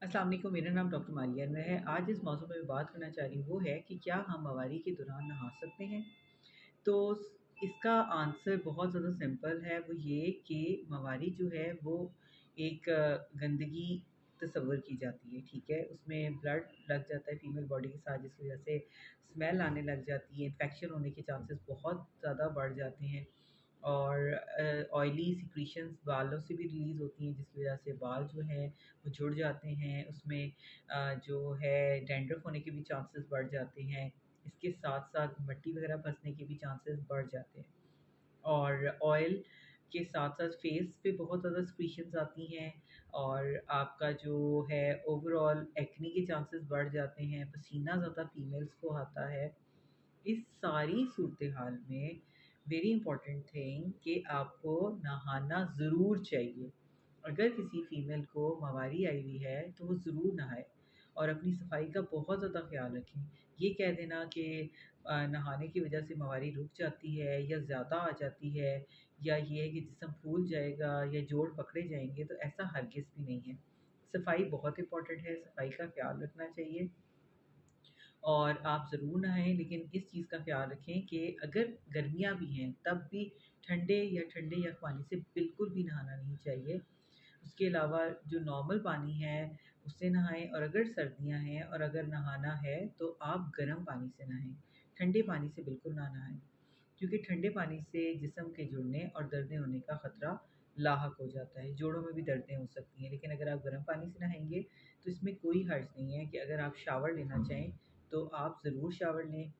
अस्सलाम वालेकुम, मेरा नाम डॉक्टर मारिया अनवर है। आज जिस मौजू पे मैं बात करना चाह रही हूँ वो है कि क्या हम मवारी के दौरान नहा सकते हैं? तो इसका आंसर बहुत ज़्यादा सिंपल है, वो ये कि मवारी जो है वो एक गंदगी तस्वुर की जाती है, ठीक है? उसमें ब्लड लग जाता है फीमेल बॉडी के साथ, जिसकी वजह से स्मेल आने लग जाती है, इन्फेक्शन होने के चांसेस बहुत ज़्यादा बढ़ जाते हैं। और ऑयली सिक्रीशंस बालों से भी रिलीज़ होती हैं, जिसकी वजह से बाल जो हैं वो जुड़ जाते हैं। उसमें जो है डैंड्रफ होने के भी चांसेस बढ़ जाते हैं। इसके साथ-साथ मिट्टी वगैरह फँसने के भी चांसेस बढ़ जाते हैं। और ऑयल के साथ-साथ फेस पे बहुत ज़्यादा सिक्रीशंस आती हैं और आपका जो है ओवरऑल एक्ने के चांसेस बढ़ जाते हैं, पसीना ज़्यादा फीमेल्स को आता है। इस सारी सूरत-ए-हाल में वेरी इंपॉर्टेंट थिंग कि आपको नहाना ज़रूर चाहिए। अगर किसी फ़ीमेल को मवारी आई हुई है तो वो ज़रूर नहाए और अपनी सफाई का बहुत ज़्यादा ख़्याल रखें। ये कह देना कि नहाने की वज़ह से मवारी रुक जाती है या ज़्यादा आ जाती है या ये है कि जिस्म फूल जाएगा या जोड़ पकड़े जाएँगे, तो ऐसा हरगिज़ भी नहीं है। सफाई बहुत इम्पॉर्टेंट है, सफाई का ख़्याल रखना चाहिए। और आप ज़रूर नहाएँ, लेकिन इस चीज़ का ख़्याल रखें कि अगर गर्मियाँ भी हैं तब भी ठंडे या पानी से बिल्कुल भी नहाना नहीं चाहिए। उसके अलावा जो नॉर्मल पानी है उससे नहाएँ, और अगर सर्दियाँ हैं और अगर नहाना है तो आप गर्म पानी से नहाएँ, ठंडे पानी से बिल्कुल ना नहाएँ। क्योंकि ठंडे पानी से जिस्म के जुड़ने और दर्दें होने का ख़तरा लाहक हो जाता है, जोड़ों में भी दर्दें हो सकती हैं। लेकिन अगर आप गर्म पानी से नहाएँगे तो इसमें कोई हर्ज नहीं है कि अगर आप शावर लेना चाहें तो आप ज़रूर शावर लें।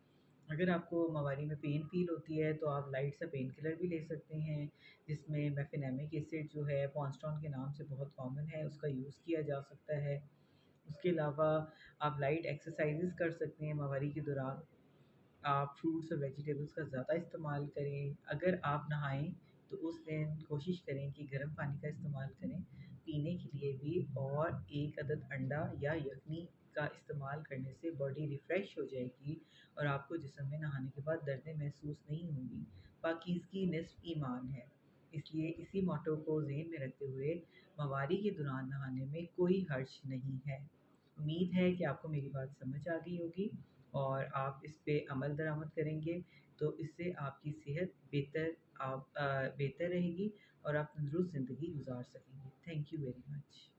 अगर आपको मवारी में पेन फ़ील होती है तो आप लाइट सा पेन किलर भी ले सकते हैं, जिसमें मेफेनेमिक एसिड जो है पॉन्स्टॉन के नाम से बहुत कॉमन है, उसका यूज़ किया जा सकता है। उसके अलावा आप लाइट एक्सरसाइज़ेज़ कर सकते हैं मवारी के दौरान। आप फ्रूट्स और वेजिटेबल्स का ज़्यादा इस्तेमाल करें। अगर आप नहाएँ तो उस दिन कोशिश करें कि गर्म पानी का इस्तेमाल करें पीने के लिए भी, और 1 अदद अंडा या यखनी का इस्तेमाल करने से बॉडी रिफ़्रेश हो जाएगी और आपको जिस्म में नहाने के बाद दर्दें महसूस नहीं होंगी। पाकीज़गी निस्फ़ ईमान है। इसलिए इसी मोट्टो को ज़हन में रखते हुए मवारी के दौरान नहाने में कोई हर्ज नहीं है। उम्मीद है कि आपको मेरी बात समझ आ गई होगी और आप इस पे अमल दरामद करेंगे, तो इससे आपकी सेहत बेहतर रहेगी और आप तंदुरुस्त ज़िंदगी गुज़ार सकेंगे। Thank you very much.